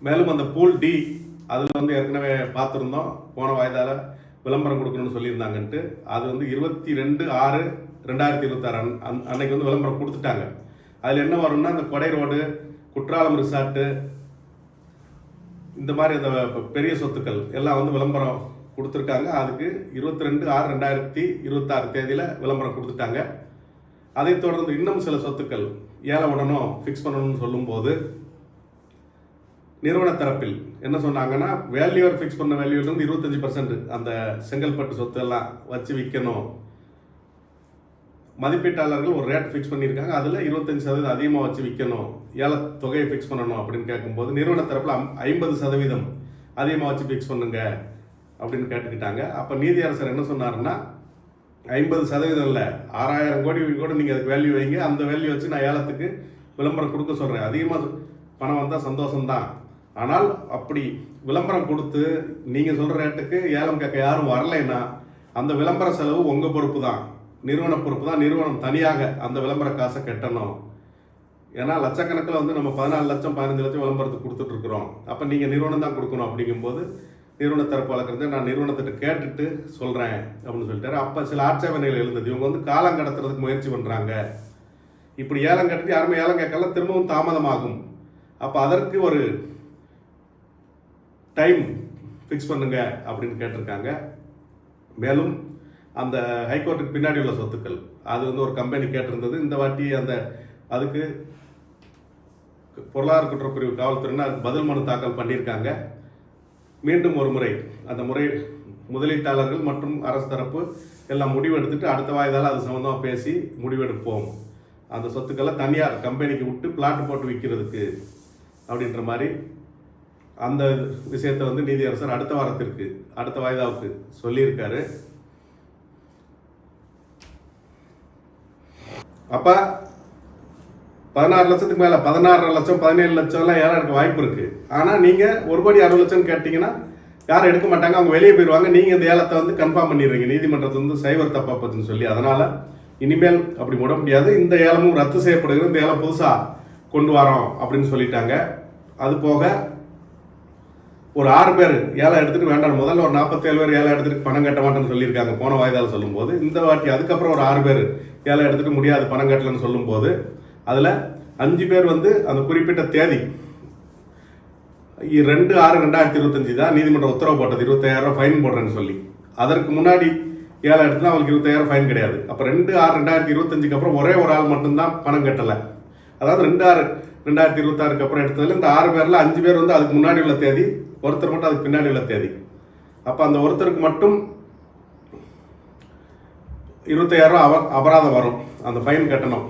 மேலும் அந்த pool D அதில் வந்து ஏற்கனவே பார்த்துருந்தோம், போன வாய்தால விளம்பரம் கொடுக்கணும்னு சொல்லியிருந்தாங்கன்ட்டு. அது வந்து 22/6/2026 அன்னைக்கு வந்து விளம்பரம் கொடுத்துட்டாங்க. அதில் என்ன வரும்னா, இந்த கொடை ரோடு, குற்றாலம் ரிசார்ட்டு, இந்த மாதிரி அந்த பெரிய சொத்துக்கள் எல்லாம் வந்து விளம்பரம் கொடுத்துருக்காங்க. அதுக்கு 22/6/2026 தேதியில் விளம்பரம் கொடுத்துட்டாங்க. அதைத் தொடர்ந்து இன்னும் சில சொத்துக்கள் ஏலம் விடணும், ஃபிக்ஸ் பண்ணணும்னு சொல்லும்போது நிறுவன தரப்பில் என்ன சொன்னாங்கன்னா, வேல்யூவர் ஃபிக்ஸ் பண்ண வேல்யூவிலிருந்து 25% அந்த செங்கல்பட்டு சொத்து எல்லாம் வச்சு விற்கணும். மதிப்பீட்டாளர்கள் ஒரு ரேட் ஃபிக்ஸ் பண்ணியிருக்காங்க, அதில் 25% அதிகமாக வச்சு விற்கணும், ஏல தொகையை ஃபிக்ஸ் பண்ணணும் அப்படின்னு கேட்கும்போது நிறுவன தரப்பில் 50% அதிகமாக வச்சு ஃபிக்ஸ் பண்ணுங்க அப்படின்னு கேட்டுக்கிட்டாங்க. அப்போ நீதியரசர் என்ன சொன்னாருன்னா, 50% இல்லை, 6000 கோடி கூட நீங்கள் அதுக்கு வேல்யூ வைங்க, அந்த வேல்யூ வச்சு நான் ஏலத்துக்கு விளம்பரம் கொடுக்க சொல்கிறேன், அதிகமாக பணம் வந்தால் சந்தோஷம்தான். ஆனால் அப்படி விளம்பரம் கொடுத்து நீங்கள் சொல்கிற ரேட்டுக்கு ஏலம் கேட்க யாரும் வரலைன்னா அந்த விளம்பர செலவு உங்கள் பொறுப்பு தான், நிறுவன பொறுப்பு தான். நிறுவனம் தனியாக அந்த விளம்பர காசை கட்டணும். ஏன்னா லட்சக்கணக்கில் வந்து நம்ம 14 லட்சம் 15 லட்சம் விளம்பரத்துக்கு கொடுத்துட்ருக்குறோம். அப்போ நீங்கள் நிறுவனம் தான் கொடுக்கணும். அப்படிங்கும்போது நிறுவன தரப்பு வழக்கறிஞர் நான் நிறுவனத்திட்ட கேட்டுட்டு சொல்கிறேன் அப்படின்னு சொல்லிட்டாரு. அப்போ சில ஆட்சேபனைகள் எழுந்தது. இவங்க வந்து காலம் கடத்துறதுக்கு முயற்சி பண்ணுறாங்க, இப்படி ஏலம் கட்டிட்டு யாருமே ஏலம் கேட்கல, திரும்பவும் தாமதமாகும். அப்போ அதற்கு ஒரு டைம் ஃபிக்ஸ் பண்ணுங்க அப்படின்னு கேட்டிருக்காங்க. மேலும் அந்த ஹைகோர்ட்டுக்கு பின்னாடி உள்ள சொத்துக்கள் அது வந்து ஒரு கம்பெனி கேட்டிருந்தது. இந்த வாட்டி அதுக்கு பொருளாதார குற்றப்பிரிவு காவல்துறையினர் அதுக்கு பதில் மனு தாக்கல் பண்ணியிருக்காங்க. மீண்டும் ஒரு முறை அந்த முறை முதலீட்டாளர்கள் மற்றும் அரசு தரப்பு எல்லாம் முடிவெடுத்துட்டு அடுத்த வாய்தால அது சம்மந்தமாக பேசி முடிவெடுப்போம், அந்த சொத்துக்களை தனியார் கம்பெனிக்கு விட்டு பிளாட் போட்டு விற்கிறதுக்கு அப்படின்ற மாதிரி அந்த விஷயத்தை வந்து நீதியரசர் அடுத்த வாய்தாவுக்கு சொல்லியிருக்காரு. அப்போ 16 லட்சத்துக்கு மேலே 16.5 லட்சம் 17 லட்சம்லாம் ஏலம் எடுக்க வாய்ப்பு இருக்குது. ஆனால் நீங்கள் 1,60,00,000 கேட்டிங்கன்னா யாரும் எடுக்க மாட்டாங்க, அவங்க வெளியே போயிடுவாங்க. நீங்கள் இந்த ஏலத்தை வந்து கன்ஃபார்ம் பண்ணிடுறீங்க நீதிமன்றத்தில் வந்து சைபர் தப்பாப்பத்துன்னு சொல்லி. அதனால் இனிமேல் அப்படி முட முடியாது, இந்த ஏலமும் ரத்து செய்யப்படுகிறது, இந்த ஏலம் புதுசாக கொண்டு வரோம் அப்படின்னு சொல்லிட்டாங்க. அது போக ஒரு 6 பேர் ஏலம் எடுத்துகிட்டு வேண்டாம், முதல்ல ஒரு 47 பேர் ஏலம் எடுத்துகிட்டு பணம் கட்ட மாட்டேன்னு சொல்லியிருக்காங்க போன வாய்தால சொல்லும்போது. இந்த வாட்டி அதுக்கப்புறம் ஒரு 6 பேர் ஏலம் எடுத்துகிட்டு முடியாது பணம் கட்டலன்னு சொல்லும்போது அதில் 5 பேர் வந்து அந்த குறிப்பிட்ட தேதி 2/6/2025 தான் நீதிமன்றம் உத்தரவு போட்டது, 25,000 ஃபைன் போடுறேன்னு சொல்லி. அதற்கு முன்னாடி ஏலம் எடுத்துனா அவங்களுக்கு 25,000 ஃபைன் கிடையாது. அப்போ 2/6/2025 அப்புறம் ஒரே ஒரு ஆள் மட்டும்தான் பணம் கட்டலை. அதாவது 2/6/2026 அப்புறம் எடுத்ததில் இந்த 6 பேரில் 5 பேர் வந்து அதுக்கு முன்னாடி உள்ள தேதி, ஒருத்தர் மட்டும் அதுக்கு பின்னாடி உள்ள தேதி. அப்போ அந்த ஒருத்தருக்கு மட்டும் 25,000 அபராதம் வரும், அந்த ஃபைன் கட்டணும்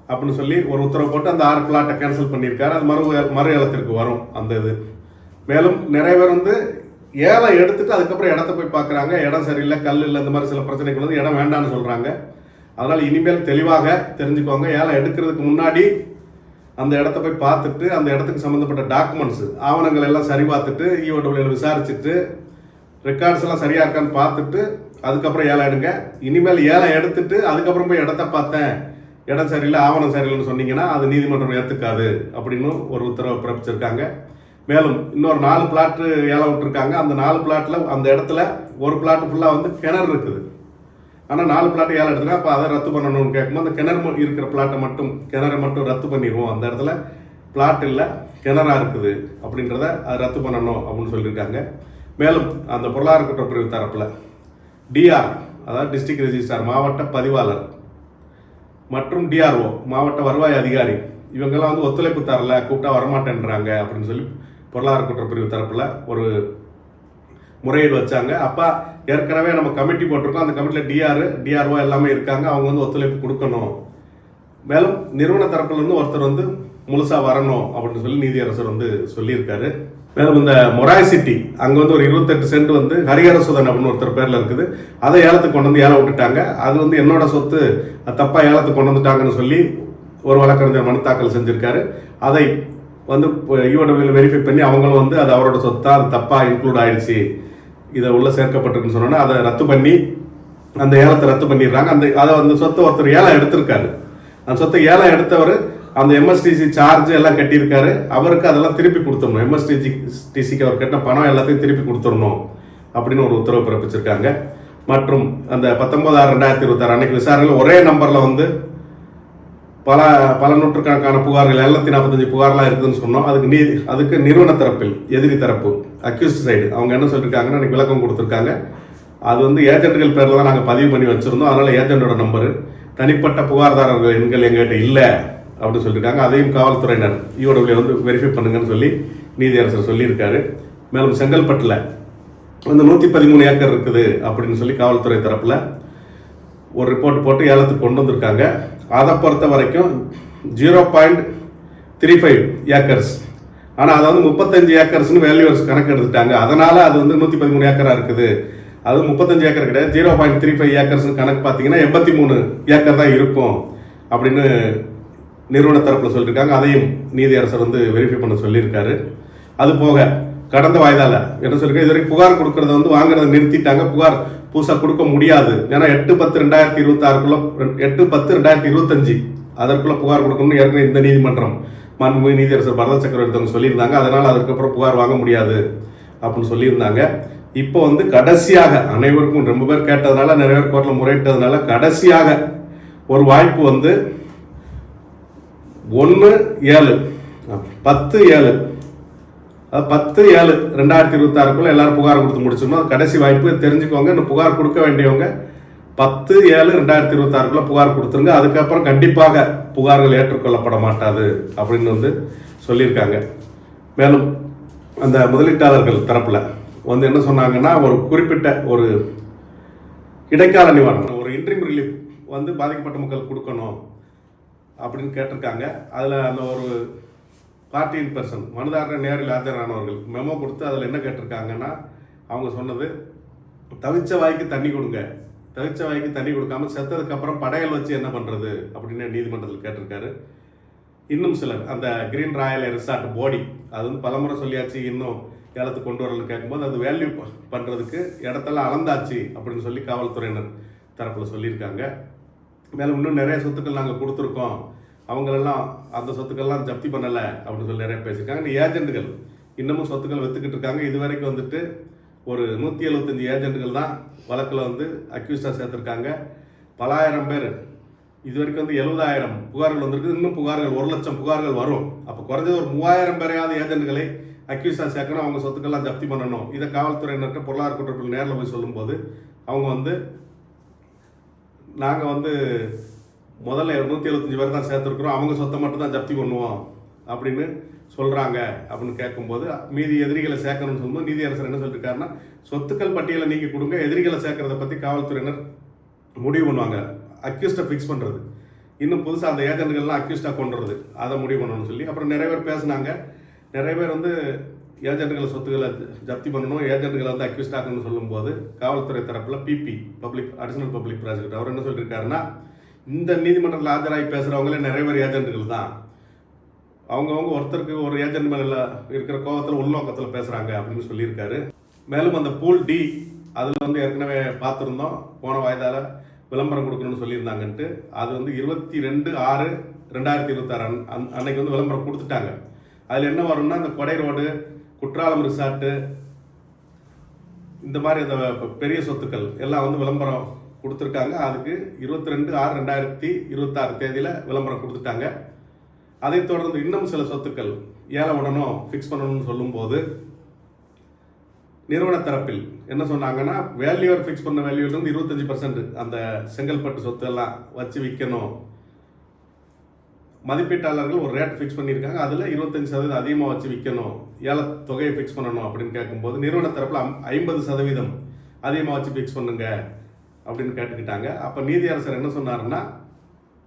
அப்படின்னு சொல்லி ஒரு உத்தரவு போட்டு அந்த 6 பிளாட்டை கேன்சல் பண்ணியிருக்காரு. அது மறு ஏலத்திற்கு வரும் அந்த இது. மேலும் நிறைய பேர் வந்து ஏலம் எடுத்துட்டு அதுக்கப்புறம் இடத்த போய் பார்க்குறாங்க, இடம் சரியில்லை, கல் இல்லை, இந்த மாதிரி சில பிரச்சனைகள் வந்து இடம் வேண்டான்னு சொல்கிறாங்க. அதனால் இனிமேல் தெளிவாக தெரிஞ்சுக்கோங்க, ஏலம் எடுக்கிறதுக்கு முன்னாடி அந்த இடத்த போய் பார்த்துட்டு அந்த இடத்துக்கு சம்மந்தப்பட்ட டாக்குமெண்ட்ஸு ஆவணங்கள் எல்லாம் சரி பார்த்துட்டு EOWL விசாரிச்சுட்டு ரெக்கார்ட்ஸ் எல்லாம் சரியாக இருக்கான்னு பார்த்துட்டு அதுக்கப்புறம் ஏலம் எடுங்க. இனிமேல் ஏலம் எடுத்துட்டு அதுக்கப்புறம் போய் இடத்த பார்த்தேன், இடம் சரியில்லை, ஆவணம் சரியில்லைன்னு சொன்னீங்கன்னா அது நீதிமன்றம் ஏற்றுக்காது அப்படின்னு ஒரு உத்தரவை பிறப்பிச்சிருக்காங்க. மேலும் இன்னொரு 4 பிளாட்டு ஏலம் விட்டுருக்காங்க. அந்த 4 பிளாட்டில் அந்த இடத்துல ஒரு பிளாட்டு ஃபுல்லாக வந்து கிணறு இருக்குது. ஆனால் 4 பிளாட்டு ஏலம் எடுத்துருக்கா. அப்போ அதை ரத்து பண்ணணும்னு கேட்கும்போது அந்த கிணறு இருக்கிற பிளாட்டை மட்டும் கிணறை மட்டும் ரத்து பண்ணிடுவோம், அந்த இடத்துல பிளாட் இல்லை கிணறா இருக்குது அப்படின்றத அதை ரத்து பண்ணணும் அப்படின்னு சொல்லியிருக்காங்க. மேலும் அந்த பொருளாதார குற்றப்பிரிவு தரப்பில் டிஆர், அதாவது டிஸ்ட்ரிக்ட் ரெஜிஸ்ட்ரார், மாவட்ட பதிவாளர் மற்றும் டிஆர்ஓ, மாவட்ட வருவாய் அதிகாரி, இவங்கெல்லாம் வந்து ஒத்துழைப்பு தரல, கூப்பிட்டா வரமாட்டேன்றாங்க அப்படின்னு சொல்லி பொருளாதார குற்றப்பிரிவு தரப்பில் ஒரு முறையீடு வச்சாங்க. அப்போ ஏற்கனவே நம்ம கமிட்டி போட்டிருக்கோம், அந்த கமிட்டியில் டிஆர்ஓ எல்லாமே இருக்காங்க, அவங்க வந்து ஒத்துழைப்பு கொடுக்கணும். மேலும் நிறுவன தரப்புல இருந்து ஒருத்தர் வந்து முழுசாக வரணும் அப்படின்னு சொல்லி நீதியரசர் வந்து சொல்லியிருக்காரு. மேலும் இந்த மொராய் சிட்டி அங்கே வந்து ஒரு 28 சென்ட் வந்து ஹரிஹரசுதன் அப்படின்னு ஒருத்தர் பேரில் இருக்குது, அதை ஏலத்துக்கு கொண்டு வந்து ஏலம் விட்டுட்டாங்க. அது வந்து என்னோட சொத்து, தப்பாக ஏலத்துக்கு கொண்டு வந்துட்டாங்கன்னு சொல்லி ஒரு வழக்கறிஞர் மனு தாக்கல் செஞ்சுருக்காரு. அதை வந்து EOWL வெரிஃபை பண்ணி அவங்களும் வந்து அது அவரோட சொத்தா, அது தப்பாக இன்க்ளூட் ஆயிடுச்சு, இதை உள்ள சேர்க்கப்பட்டிருக்குன்னு சொன்னோன்னா அதை ரத்து பண்ணி அந்த ஏலத்தை ரத்து பண்ணிடுறாங்க. அந்த சொத்தை ஒருத்தர் ஏலம் எடுத்திருக்காரு. அந்த சொத்தை ஏலம் எடுத்தவர் அந்த எம்எஸ்டிசி சார்ஜ் எல்லாம் கட்டியிருக்காரு, அவருக்கு அதெல்லாம் திருப்பி கொடுத்துடணும். எம்எஸ்டிசிக்கு அவர் கட்டின பணம் எல்லாத்தையும் திருப்பி கொடுத்துடணும் அப்படின்னு ஒரு உத்தரவு பிறப்பிச்சிருக்காங்க. மற்றும் அந்த 19/6/2026 அன்னைக்கு விசாரணையில் ஒரே நம்பரில் வந்து பல நூற்றுக்கணக்கான புகார்கள் 745 புகார்லாம் இருக்குதுன்னு சொன்னோம். அதுக்கு நிறுவன தரப்பில் எதிரி தரப்பு அக்யூஸ்ட் சைடு அவங்க என்ன சொல்லியிருக்காங்கன்னா எனக்கு விளக்கம் கொடுத்துருக்காங்க. அது வந்து ஏஜென்ட்கள் பேரில் தான் நாங்கள் பதிவு பண்ணி வச்சுருந்தோம், அதனால் ஏஜென்ட்டோட நம்பரு, தனிப்பட்ட புகார்தாரர்கள் எண்கள் எங்கள்கிட்ட இல்லை அப்படின்னு சொல்லியிருக்காங்க. அதையும் காவல்துறையினர் ஈஓடபிள்யூ வந்து வெரிஃபை பண்ணுங்கன்னு சொல்லி நீதியரசர் சொல்லியிருக்காரு. மேலும் செங்கல்பட்டில் வந்து 113 ஏக்கர் இருக்குது அப்படின்னு சொல்லி காவல்துறை தரப்பில் ஒரு ரிப்போர்ட் போட்டு ஏலத்துக்கு கொண்டு வந்திருக்காங்க. அதை பொறுத்த வரைக்கும் 0.35 ஏக்கர்ஸ், ஆனால் அதை வந்து 35 ஏக்கர்ஸ்னு வேல்யூவர்ஸ் கணக்கு எடுத்துட்டாங்க. அதனால் அது வந்து 113 ஏக்கராக இருக்குது. அது 35 ஏக்கர் கிடையாது, 0.35 ஏக்கர்ஸ்னு கணக்கு பார்த்தீங்கன்னா 83 ஏக்கர் தான் இருக்கும் அப்படின்னு நிறுவன தரப்பில் சொல்லியிருக்காங்க. அதையும் நீதியரசர் வந்து வெரிஃபை பண்ண சொல்லியிருக்காரு. அது போக கடந்த வாய்தால என்ன சொல்லியிருக்காங்க, இது வரைக்கும் புகார் கொடுக்கறத வந்து வாங்குறத நிறுத்திட்டாங்க, புகார் புதுசாக கொடுக்க முடியாது. ஏன்னா 8/10/2026 8/10/2025 அதற்குள்ள புகார் கொடுக்கணும்னு ஏற்கனவே இந்த நீதிமன்றம் மாண்புமிகு நீதியரசர் பரத சக்கரவர்த்தி சொல்லியிருந்தாங்க. அதனால் அதுக்கப்புறம் புகார் வாங்க முடியாது அப்படின்னு சொல்லியிருந்தாங்க. இப்போ வந்து கடைசியாக அனைவருக்கும் ரொம்ப பேர் கேட்டதுனால, நிறைய பேர் கோர்ட்டில் முறையிட்டதுனால கடைசியாக ஒரு வாய்ப்பு வந்து 10/7/2026 எல்லாரும் புகார் கொடுத்து முடிச்சோம்னா கடைசி வாய்ப்பு. தெரிஞ்சுக்கோங்க, இந்த புகார் கொடுக்க வேண்டியவங்க 10/7/2026 புகார் கொடுத்துருங்க. அதுக்கப்புறம் கண்டிப்பாக புகார்கள் ஏற்றுக்கொள்ளப்பட மாட்டாது அப்படின்னு வந்து சொல்லியிருக்காங்க. மேலும் அந்த முதலீட்டாளர்கள் தரப்புல வந்து என்ன சொன்னாங்கன்னா, ஒரு குறிப்பிட்ட ஒரு இடைக்கால நிவாரணம், ஒரு இன்ட்ரீம் ரிலீஃப் வந்து பாதிக்கப்பட்ட மக்கள் கொடுக்கணும் அப்படின்னு கேட்டிருக்காங்க. அதில் அந்த ஒரு பார்ட்டியின் பர்சன் மனுதாரர் நேரில் ஆஜரானவர்கள் மெமோ கொடுத்து அதில் என்ன கேட்டிருக்காங்கன்னா, அவங்க சொன்னது தவிச்ச வாய்க்கு தண்ணி கொடுங்க, தவிச்ச வாய்க்கு தண்ணி கொடுக்காம செத்ததுக்கப்புறம் படையல் வச்சு என்ன பண்ணுறது அப்படின்னு நீதிமன்றத்தில் கேட்டிருக்காரு. இன்னும் சிலர் அந்த கிரீன் ராயல் ரிசார்ட் போடி அது வந்து பலமுறை சொல்லியாச்சு, இன்னும் ஏலத்துக்கு கொண்டு வரலன்னு கேட்கும்போது அது வேல்யூ பண்ணுறதுக்கு இடத்தெல்லாம் அளந்தாச்சு அப்படின்னு சொல்லி காவல்துறையினர் தரப்பில் சொல்லியிருக்காங்க. மேலும் இன்னும் நிறைய சொத்துக்கள் நாங்கள் கொடுத்துருக்கோம், அவங்களெல்லாம் அந்த சொத்துக்கள்லாம் ஜப்தி பண்ணலை அப்படின்னு சொல்லி நிறைய பேசியிருக்காங்க. இந்த ஏஜென்ட்டுகள் இன்னமும் சொத்துக்கள் விற்றுக்கிட்டு இருக்காங்க. இது வரைக்கும் வந்துட்டு ஒரு 175 ஏஜென்ட்டுகள் தான் வழக்கில் வந்து அக்யூஸ்டாக சேர்த்துருக்காங்க. பல ஆயிரம் பேர் இது வரைக்கும் வந்து 70,000 புகார்கள் வந்திருக்கு. இன்னும் புகார்கள் 1,00,000 புகார்கள் வரும். அப்போ குறைஞ்சது ஒரு 3,000 பேரையாவது ஏஜென்ட்டுகளை அக்யூஸ்டாக சேர்க்கணும், அவங்க சொத்துக்கள்லாம் ஜப்தி பண்ணணும். இதை காவல்துறையினருக்கு பொருளாதார குற்றப்பில் நேரில் போய் சொல்லும்போது அவங்க வந்து நாங்கள் வந்து முதல்ல 175 பேர் தான் சேர்த்துருக்குறோம், அவங்க சொத்தை மட்டும் தான் ஜப்தி பண்ணுவோம் அப்படின்னு சொல்கிறாங்க அப்படின்னு கேட்கும்போது, மீதி எதிரிகளை சேர்க்கணும்னு சொல்லும்போது நீதியரசர் என்ன சொல்லியிருக்காருன்னா, சொத்துக்கள் பட்டியலை நீங்கள் கொடுங்க, எதிரிகளை சேர்க்கறத பற்றி காவல்துறையினர் முடிவு பண்ணுவாங்க. அக்யூஸ்டை ஃபிக்ஸ் பண்ணுறது, இன்னும் புதுசாக அந்த ஏஜென்ட்கள்லாம் அக்யூஸ்டாக கொண்டுறது அதை முடிவு பண்ணணும்னு சொல்லி அப்புறம் நிறைய பேர் பேசினாங்க. நிறைய பேர் வந்து ஏஜென்ட்டுகளை சொத்துக்களை ஜப்தி பண்ணணும், ஏஜென்ட்டுகளை வந்து அக்யூஸ்டாகணும்னு சொல்லும்போது காவல்துறை தரப்பில் பிபி அடிஷனல் பப்ளிக் ப்ராசிக்யூட்டர் அவர் என்ன சொல்லியிருக்காருன்னா, இந்த நீதிமன்றத்தில் ஆஜராகி பேசுகிறவங்களே நிறைய பேர் ஏஜென்ட்டுகள் தான், அவங்கவுங்க ஒருத்தருக்கு ஒரு ஏஜென்ட் மேலே இருக்கிற கோபத்தில் உள்நோக்கத்தில் பேசுகிறாங்க அப்படின்னு சொல்லியிருக்காரு. மேலும் அந்த பூல் டி அதில் வந்து ஏற்கனவே பார்த்துருந்தோம், போன வாய்தால விளம்பரம் கொடுக்கணும்னு சொல்லியிருந்தாங்கன்ட்டு. அது வந்து 22/6/2026 அன்னைக்கு வந்து விளம்பரம் கொடுத்துட்டாங்க. அதில் என்ன வரும்னா, இந்த கொடை ரோடு, குற்றாலம் ரிசார்ட்டு, இந்த மாதிரி அந்த பெரிய சொத்துக்கள் எல்லாம் வந்து விளம்பரம் கொடுத்துருக்காங்க. அதுக்கு 22/6/2026 தேதியில் விளம்பரம் கொடுத்துட்டாங்க. அதை தொடர்ந்து இன்னும் சில சொத்துக்கள் ஏல உடனும் ஃபிக்ஸ் பண்ணணும்னு சொல்லும்போது நிறுவன தரப்பில் என்ன சொன்னாங்கன்னா, வேல்யூவர் ஃபிக்ஸ் பண்ண வேல்யூவிலிருந்து 25% அந்த செங்கல்பட்டு சொத்து எல்லாம் வச்சு விற்கணும். மதிப்பீட்டாளர்கள் ஒரு ரேட் ஃபிக்ஸ் பண்ணியிருக்காங்க, அதில் 25% அதிகமாக வச்சு விற்கணும், ஏல தொகையை ஃபிக்ஸ் பண்ணணும் அப்படின்னு கேட்கும்போது நிறுவன தரப்பில் 50% அதிகமாக வச்சு ஃபிக்ஸ் பண்ணுங்க அப்படின்னு கேட்டுக்கிட்டாங்க. அப்போ நீதியரசர் என்ன சொன்னாருன்னா,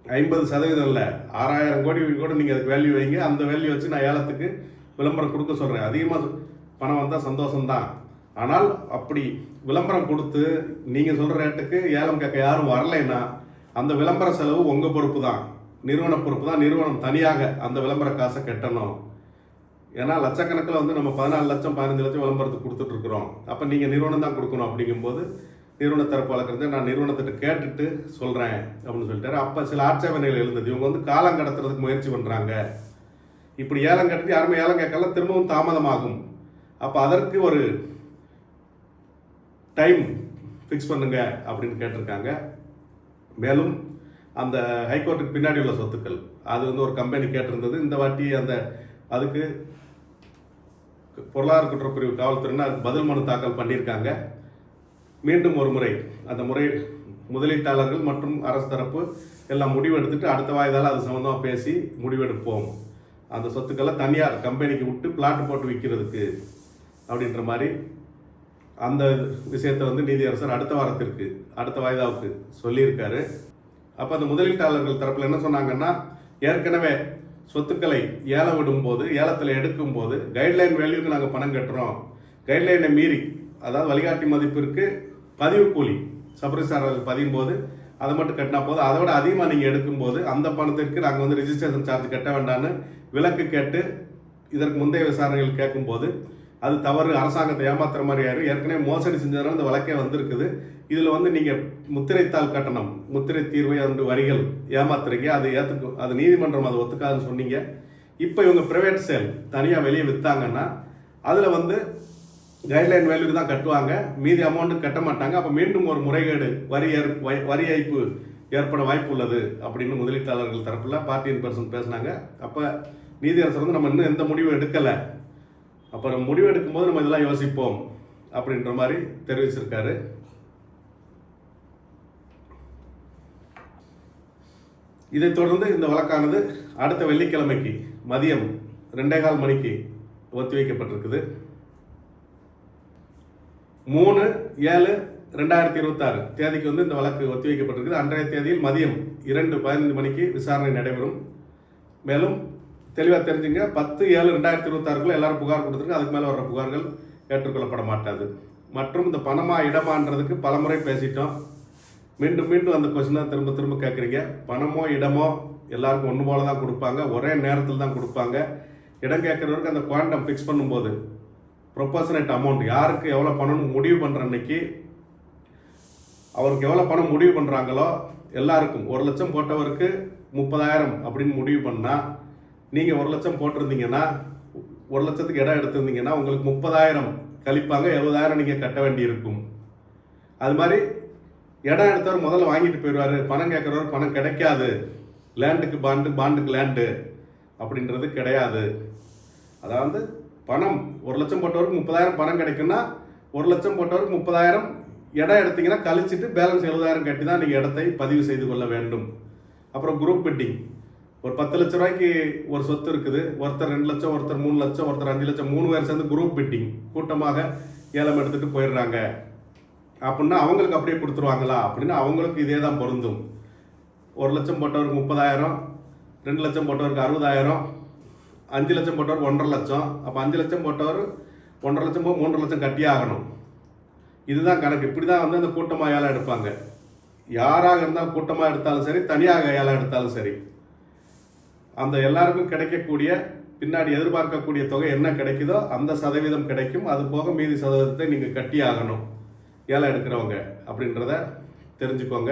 50% இல்லை, 6,000 கோடி கூட நீங்கள் அதுக்கு வேல்யூ வைங்க, அந்த வேல்யூ வச்சு நான் ஏலத்துக்கு விளம்பரம் கொடுக்க சொல்கிறேன், அதிகமாக பணம் வந்தால் சந்தோஷம்தான், ஆனால் அப்படி விளம்பரம் கொடுத்து நீங்கள் சொல்கிற ரேட்டுக்கு ஏலம் கேட்க யாரும் வரலைன்னா அந்த விளம்பர செலவு உங்கள் பொறுப்பு தான், நிறுவன பொறுப்பு தான், நிறுவனம் தனியாக அந்த விளம்பர காசை கட்டணும். ஏன்னா லட்சக்கணக்கில் வந்து நம்ம 14 லட்சம் 15 லட்சம் விளம்பரத்துக்கு கொடுத்துட்ருக்குறோம், அப்போ நீங்கள் நிறுவனம் தான் கொடுக்கணும். அப்படிங்கும்போது நிறுவன தரப்பு வழக்கறிஞர் நான் நிறுவனத்திட்ட கேட்டுட்டு சொல்கிறேன் அப்படின்னு சொல்லிட்டாரு. அப்போ சில ஆட்சேபனைகள் எழுந்தது. இவங்க வந்து காலம் கடத்துறதுக்கு முயற்சி பண்ணுறாங்க, இப்படி ஏலம் கட்டி யாருமே ஏலம் கேட்கல, திரும்பவும் தாமதமாகும், அப்போ அதற்கு ஒரு டைம் ஃபிக்ஸ் பண்ணுங்க அப்படின்னு கேட்டிருக்காங்க. மேலும் அந்த ஹைகோர்ட்டுக்கு பின்னாடி உள்ள சொத்துக்கள் அது வந்து ஒரு கம்பெனி கேட்டிருந்தது. இந்த வாட்டி அதுக்கு பொருளாதார குற்றப்பிரிவு காவல்துறையினர் அதுக்கு பதில் மனு தாக்கல் பண்ணியிருக்காங்க. மீண்டும் ஒரு முறை அந்த முறை முதலீட்டாளர்கள் மற்றும் அரசு தரப்பு எல்லாம் முடிவெடுத்துட்டு அடுத்த வாய்தால் அது சம்மந்தமாக பேசி முடிவெடுப்போம், அந்த சொத்துக்களை தனியார் கம்பெனிக்கு விட்டு பிளாட் போட்டு விற்கிறதுக்கு அப்படின்ற மாதிரி அந்த விஷயத்தை வந்து நீதியரசர் அடுத்த வாய்தாவுக்கு சொல்லியிருக்காரு. அப்போ அந்த முதலீட்டாளர்கள் தரப்பில் என்ன சொன்னாங்கன்னா, ஏற்கனவே சொத்துக்களை ஏலம் விடும்போது ஏலத்தில் எடுக்கும்போது கைட்லைன் வேல்யூக்கு நாங்கள் பணம் கட்டுறோம், கைட்லைனை மீறி அதாவது வழிகாட்டி மதிப்பிற்கு பதிவு கூலி சப்ரிசாரர்கள் பதியும் போது அதை மட்டும் கட்டினா போதும், அதை விட அதிகமாக நீங்கள் எடுக்கும்போது அந்த பணத்திற்கு நாங்கள் வந்து ரிஜிஸ்ட்ரேஷன் சார்ஜ் கட்ட வேண்டான்னு விலக்கு கேட்டு இதற்கு முந்தைய விசாரணைகள் கேட்கும்போது அது தவறு, அரசாங்கத்தை ஏமாத்துற மாதிரி யாரு, ஏற்கனவே மோசடி செஞ்சதுனால இந்த வழக்கே வந்திருக்குது, இதில் வந்து நீங்கள் முத்திரைத்தாள் கட்டணம், முத்திரை தீர்வை அந்த வரிகள் ஏமாத்துறீங்க, அது நீதிமன்றம் அதை ஒத்துக்காதுன்னு சொன்னீங்க. இப்போ இவங்க ப்ரைவேட் சேல் தனியாக வெளியே விற்றாங்கன்னா அதில் வந்து கைட்லைன் வேல்யூக்கு தான் கட்டுவாங்க, மீதி அமௌண்ட்டு கட்ட மாட்டாங்க. அப்போ மீண்டும் ஒரு முறைகேடு வரி ஏய்ப்பு ஏற்பட வாய்ப்பு உள்ளது அப்படின்னு முதலீட்டாளர்கள் தரப்பில் பார்ட்டி இன் பர்சன் பேசினாங்க. அப்போ நீதியரசர் வந்து நம்ம இன்னும் எந்த முடிவும் எடுக்கலை, அப்புறம் முடிவு எடுக்கும்போது நம்ம இதெல்லாம் யோசிப்போம் அப்படின்ற மாதிரி தெரிவிச்சிருக்காரு. இதைத் தொடர்ந்து இந்த வழக்கானது அடுத்த வெள்ளிக்கிழமைக்கு மதியம் 2:15 மணிக்கு ஒத்திவைக்கப்பட்டிருக்குது. 3/7/2026 தேதிக்கு வந்து இந்த வழக்கு ஒத்திவைக்கப்பட்டிருக்குது. அன்றைய தேதியில் மதியம் 2:15 மணிக்கு விசாரணை நடைபெறும். மேலும் தெளிவாக தெரிஞ்சுங்க, 10/7/2026 எல்லாரும் புகார் கொடுத்துருக்கு, அதுக்கு மேலே வர்ற புகார்கள் ஏற்றுக்கொள்ளப்பட மாட்டாது. மற்றும் இந்த பணமா இடமான்றதுக்கு பலமுறை பேசிட்டோம், மீண்டும் மீண்டும் அந்த கொஸ்டினை திரும்ப திரும்ப கேட்குறீங்க. பணமோ இடமோ எல்லாருக்கும் ஒன்று போல தான் கொடுப்பாங்க, ஒரே நேரத்தில் தான் கொடுப்பாங்க. இடம் கேட்குறவருக்கு அந்த குவாண்டம் ஃபிக்ஸ் பண்ணும்போது ப்ரொபோஷனேட் அமௌண்ட் யாருக்கு எவ்வளோ பணம்னு முடிவு பண்ணுற அன்னைக்கு அவருக்கு எவ்வளோ பணம் முடிவு பண்ணுறாங்களோ எல்லாருக்கும் 1 லட்சம் போட்டவருக்கு 30,000 அப்படின்னு முடிவு பண்ணால், நீங்கள் 1 லட்சம் போட்டிருந்தீங்கன்னா 1 லட்சத்துக்கு இடம் எடுத்திருந்தீங்கன்னா உங்களுக்கு 30,000 கழிப்பாங்க, 70,000 நீங்கள் கட்ட வேண்டி இருக்கும். அது மாதிரி இடம் எடுத்தவர் முதல்ல வாங்கிட்டு போயிடுவார், பணம் கேட்குறவர் பணம் கிடைக்காது, லேண்டுக்கு பாண்டுக்கு லேண்டு அப்படின்றது கிடையாது. அதாவது பணம் 1 லட்சம் போட்டவருக்கு 30,000 பணம் கிடைக்குன்னா 1 லட்சம் போட்டவருக்கு 30,000 இடம் எடுத்தீங்கன்னா கழிச்சிட்டு பேலன்ஸ் 70,000 கட்டி தான் நீங்கள் இடத்தை பதிவு செய்து கொள்ள வேண்டும். அப்புறம் குரூப் பிட்டிங், ஒரு 10 லட்ச ரூபாய்க்கு ஒரு சொத்து இருக்குது, ஒருத்தர் 2 லட்சம், ஒருத்தர் 3 லட்சம், ஒருத்தர் 5 லட்சம், 3 பேர் சேர்ந்து குரூப் பிட்டிங் கூட்டமாக ஏலம் எடுத்துட்டு போயிடுறாங்க அப்படின்னா அவங்களுக்கு அப்படியே கொடுத்துருவாங்களா அப்படின்னு அவங்களுக்கு இதே தான் பொருந்தும். 1 லட்சம் போட்டவருக்கு 30,000, 2 லட்சம் போட்டவருக்கு 60,000, 5 லட்சம் போட்டவருக்கு 1.5 லட்சம். அப்போ 5 லட்சம் போட்டவர் 1.5 லட்சம் 3 லட்சம் கட்டியே ஆகணும். இதுதான் கணக்கு. இப்படி தான் வந்து அந்த கூட்டமாக ஏலம் எடுப்பாங்க. யாராக இருந்தாலும் கூட்டமாக எடுத்தாலும் சரி, தனியாக ஏலம் எடுத்தாலும் சரி, அந்த எல்லாருக்கும் கிடைக்கக்கூடிய பின்னாடி எதிர்பார்க்கக்கூடிய தொகை என்ன கிடைக்குதோ அந்த சதவீதம் கிடைக்கும். அது போக மீதி சதவீதத்தை நீங்கள் கட்டி ஆகணும் ஏலம் எடுக்கிறவங்க அப்படின்றத தெரிஞ்சுக்கோங்க.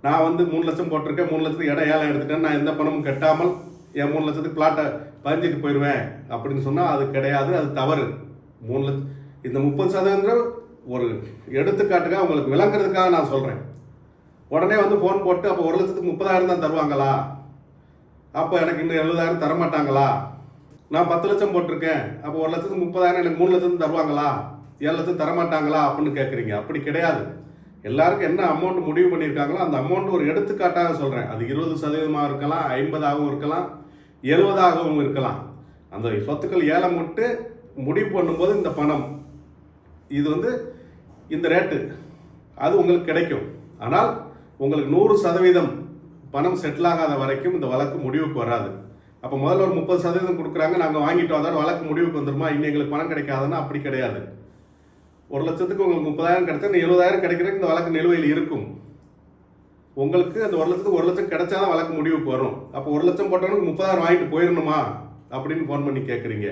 நான் வந்து 3 லட்சம் போட்டிருக்கேன், 3 லட்சத்துக்கு இடம் ஏலம் எடுத்துட்டேன், நான் எந்த பணமும் கட்டாமல் என் 3 லட்சத்துக்கு பிளாட்டை பதிஞ்சிட்டு போயிடுவேன் அப்படின்னு சொன்னால் அது கிடையாது, அது தவறு. 3 லட்சம் இந்த 30% ஒரு எடுத்துக்காட்டுக்காக உங்களுக்கு விளங்குறதுக்காக நான் சொல்கிறேன். உடனே வந்து ஃபோன் போட்டு அப்போ 1 லட்சத்துக்கு 30,000 தான் தருவாங்களா, அப்போ எனக்கு இன்னும் 70,000 தரமாட்டாங்களா, நான் 10 லட்சம் போட்டிருக்கேன் அப்போ 1 லட்சத்துக்கு 30,000 எனக்கு 3 லட்சத்துக்கு தருவாங்களா, 7 லட்சம் தரமாட்டாங்களா அப்படின்னு கேட்குறீங்க. அப்படி கிடையாது. எல்லாருக்கும் என்ன அமௌண்ட் முடிவு பண்ணியிருக்காங்களோ அந்த அமௌண்ட் ஒரு எடுத்துக்காட்டாக சொல்கிறேன். அது 20% இருக்கலாம், 50 இருக்கலாம், 70 இருக்கலாம். அந்த சொத்துக்கள் ஏலம் விட்டு முடிவு பண்ணும்போது இந்த பணம் இது வந்து இந்த ரேட்டு அது உங்களுக்கு கிடைக்கும். ஆனால் உங்களுக்கு 100% பணம் செட்டில் ஆகாத வரைக்கும் இந்த வழக்கு முடிவுக்கு வராது. அப்போ முதல்ல ஒரு 30% கொடுக்குறாங்க, நாங்கள் வாங்கிட்டோம், அதோட வழக்கு முடிவுக்கு வந்துருமா, இன்னும் எங்களுக்கு பணம் கிடைக்காதுன்னா அப்படி கிடையாது. 1 லட்சத்துக்கு உங்களுக்கு 30,000 கிடைச்சா 70,000 கிடைக்கிறதுக்கு இந்த வழக்கு நிலுவையில் இருக்கும். உங்களுக்கு அந்த 1 லட்சத்துக்கு 1 லட்சம் கிடைச்சாதான் வழக்கு முடிவுக்கு வரும். அப்போ 1 லட்சம் போட்டவனுக்கு 30,000 வாங்கிட்டு போயிடணுமா அப்படின்னு ஃபோன் பண்ணி கேட்குறீங்க.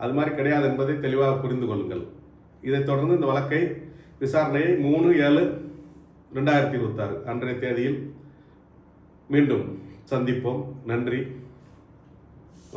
அது மாதிரி கிடையாது என்பதை தெளிவாக புரிந்து கொள்ளுங்கள். இதைத் தொடர்ந்து இந்த வழக்கை விசாரணையை 3/7/2026 அன்றைய தேதியில் மீண்டும் சந்திப்போம். நன்றி.